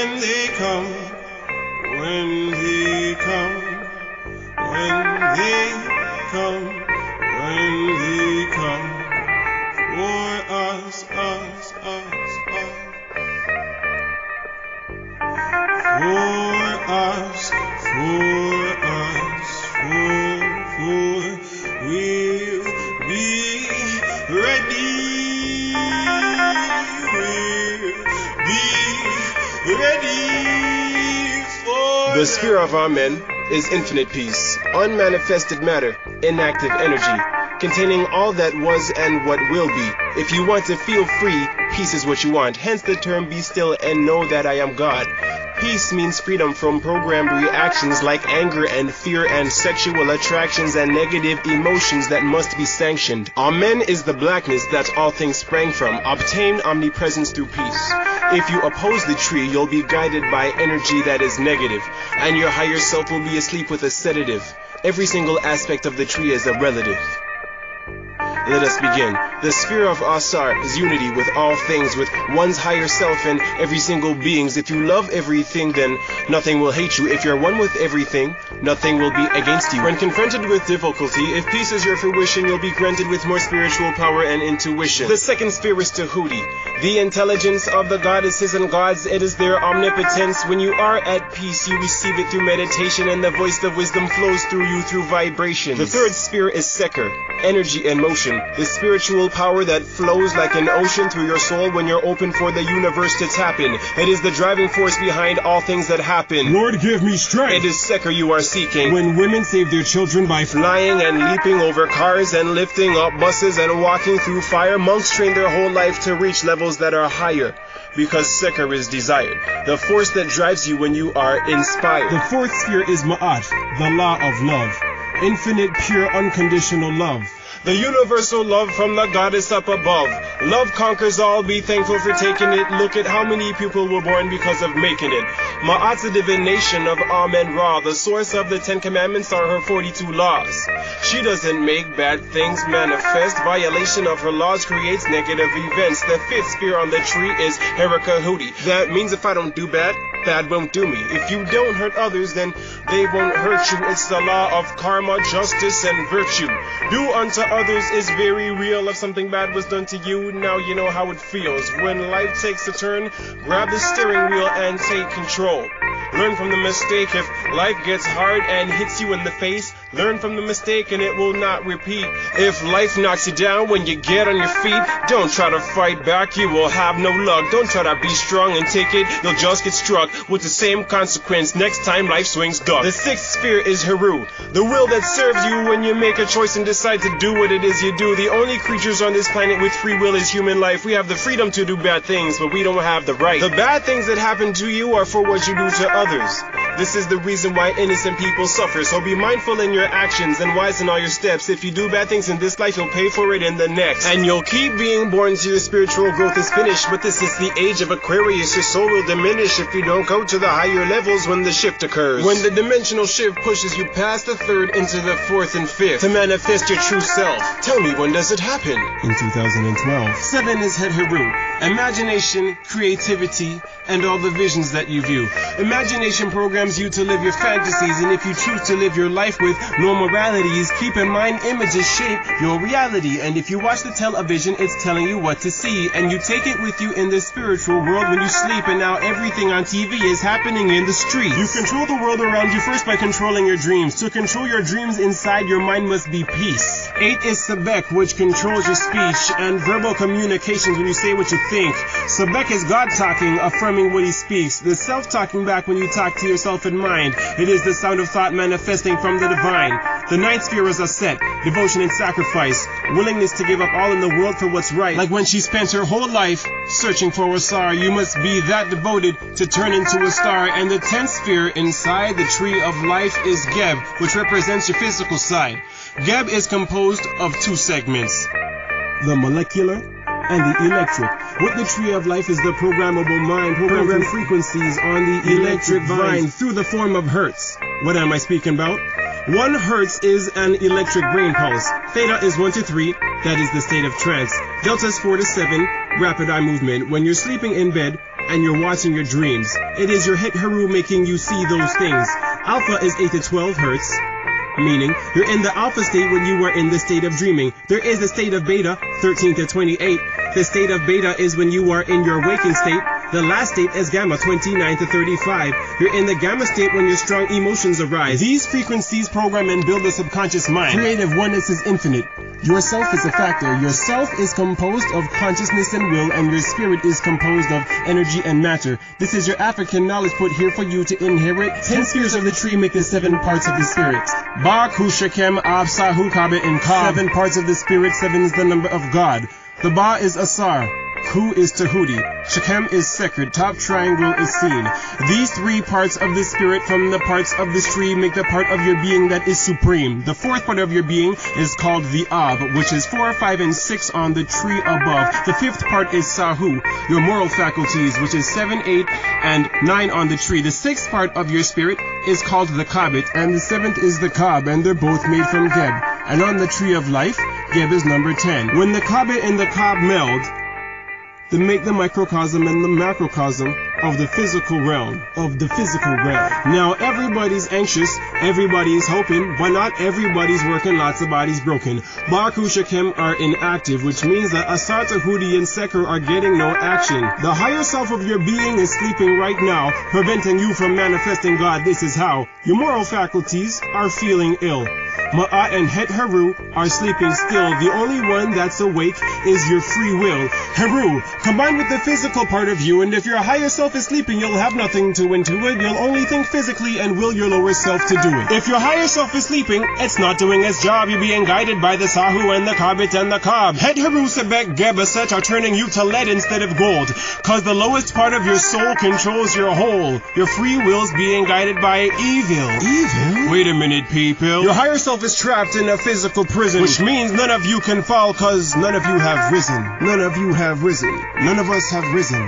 when they come, when they come, when they come, when they come, for us, for us, we'll be ready, The sphere of Amen is infinite peace, unmanifested matter, inactive energy, containing all that was and what will be. If you want to feel free, peace is what you want. Hence the term be still and know that I am God. Peace means freedom from programmed reactions like anger and fear and sexual attractions and negative emotions that must be sanctioned. Amen is the blackness that all things sprang from. Obtain omnipresence through peace. If you oppose the tree, you'll be guided by energy that is negative, and your higher self will be asleep with a sedative. Every single aspect of the tree is a relative. Let us begin. The sphere of Asar is unity with all things, with one's higher self and every single beings. If you love everything, then nothing will hate you. If you're one with everything, nothing will be against you. When confronted with difficulty, if peace is your fruition, you'll be granted with more spiritual power and intuition. The second sphere is Tahuti, the intelligence of the goddesses and gods. It is their omnipotence. When you are at peace, you receive it through meditation, and the voice of wisdom flows through you through vibrations. The third sphere is Seker, energy and motion, the spiritual power that flows like an ocean through your soul when you're open for the universe to tap in. It is the driving force behind all things that happen. Lord, give me strength. It is Seker you are seeking. When women save their children by flying and leaping over cars and lifting up buses and walking through fire, monks train their whole life to reach levels that are higher, because Seker is desired, the force that drives you when you are inspired. The fourth sphere is Ma'at, the law of love, infinite, pure, unconditional love. The universal love from the goddess up above. Love conquers all, be thankful for taking it. Look at how many people were born because of making it. Ma'at's a divination of Amen Ra. The source of the 10 Commandments are her 42 laws. She doesn't make bad things manifest. Violation of her laws creates negative events. The fifth sphere on the tree is Herakahuti. That means if I don't do bad, bad won't do me. If you don't hurt others, then they won't hurt you. It's the law of karma, justice, and virtue. Do unto others is very real. If something bad was done to you, now you know how it feels. When life takes a turn, grab the steering wheel and take control. Learn from the mistake. If life gets hard and hits you in the face, learn from the mistake and it will not repeat. If life knocks you down when you get on your feet, don't try to fight back, you will have no luck. Don't try to be strong and take it, you'll just get struck with the same consequence next time life swings duck. The sixth sphere is Heru, the will that serves you when you make a choice and decide to do what it is you do. The only creatures on this planet with free will is human life. We have the freedom to do bad things, but we don't have the right. The bad things that happen to you are for what you do to others. This is the reason why innocent people suffer. So be mindful in your actions and wise in all your steps. If you do bad things in this life, you'll pay for it in the next. And you'll keep being born till your spiritual growth is finished. But this is the age of Aquarius. Your soul will diminish if you don't go to the higher levels when the shift occurs. When the dimensional shift pushes you past the third into the fourth and fifth to manifest your true self. Tell me, when does it happen? In 2012. 7 is Het Heru, imagination, creativity, and all the visions that you view. Imagination programs you to live your fantasies, and if you choose to live your life with no moralities, keep in mind images shape your reality. And if you watch the television, it's telling you what to see, and you take it with you in the spiritual world when you sleep, and now everything on TV is happening in the streets. You control the world around you first by controlling your dreams. To control your dreams inside your mind must be peace. 8 is Sebek, which controls your speech and verbal communications when you say what you think. Sebek is God talking, affirming what he speaks. The self-talking back when you talk to yourself in mind. It is the sound of thought manifesting from the divine. The ninth sphere is Aset, devotion and sacrifice, willingness to give up all in the world for what's right. Like when she spent her whole life searching for a star, you must be that devoted to turn into a star. And the 10th sphere inside the tree of life is Geb, which represents your physical side. Geb is composed of 2 segments, the molecular and the electric. What the tree of life is the programmable mind, program frequencies on the electric vine through the form of hertz. What am I speaking about? 1 hertz is an electric brain pulse. Theta is 1 to 3, that is the state of trance. Delta is 4 to 7, rapid eye movement. When you're sleeping in bed, and you're watching your dreams. It is your Het Heru making you see those things. Alpha is 8 to 12 hertz, meaning you're in the alpha state when you are in the state of dreaming. There is a state of beta, 13 to 28. The state of beta is when you are in your waking state. The last state is gamma, 29 to 35. You're in the gamma state when your strong emotions arise. These frequencies program and build the subconscious mind. Creative oneness is infinite. Yourself is a factor. Yourself is composed of consciousness and will, and your spirit is composed of energy and matter. This is your African knowledge put here for you to inherit. 10 spheres of the tree make the 7 parts of the spirit. Ba, Ku, Shekem, Ab, Sahu, Kabe, and Ka. 7 parts of the spirit, 7 is the number of God. The Ba is Asar. Ku is Tahuti. Shechem is sacred. Top triangle is seen. These 3 parts of the spirit from the parts of this tree make the part of your being that is supreme. The 4th part of your being is called the Ab, which is 4, 5, and 6 on the tree above. The 5th part is Sahu, your moral faculties, which is 7, 8, and 9 on the tree. The 6th part of your spirit is called the Kabit, and the 7th is the Kab, and they're both made from Geb. And on the tree of life, Geb is number 10. When the Kabit and the Kab meld, they make the microcosm and the macrocosm of the physical realm. Now everybody's anxious, everybody's hoping, but not everybody's working, lots of bodies broken. Baku Shekem are inactive, which means that Asar, Tahudi, and Seker are getting no action. The higher self of your being is sleeping right now, preventing you from manifesting God. This is how. Your moral faculties are feeling ill. Ma'at and Het Heru are sleeping still. The only one that's awake is your free will. Heru, combined with the physical part of you, and if your higher self is sleeping, you'll have nothing to intuit. You'll only think physically and will your lower self to do it. If your higher self is sleeping, it's not doing its job. You're being guided by the Sahu and the Kabit and the Kab. Het Heru, Sebek, Gebaset are turning you to lead instead of gold, cause the lowest part of your soul controls your whole. Your free will's being guided by evil. Evil? Wait a minute, people. Your higher self is trapped in a physical prison, which means none of you can fall, cause none of you have risen. None of you have risen. None of us have risen.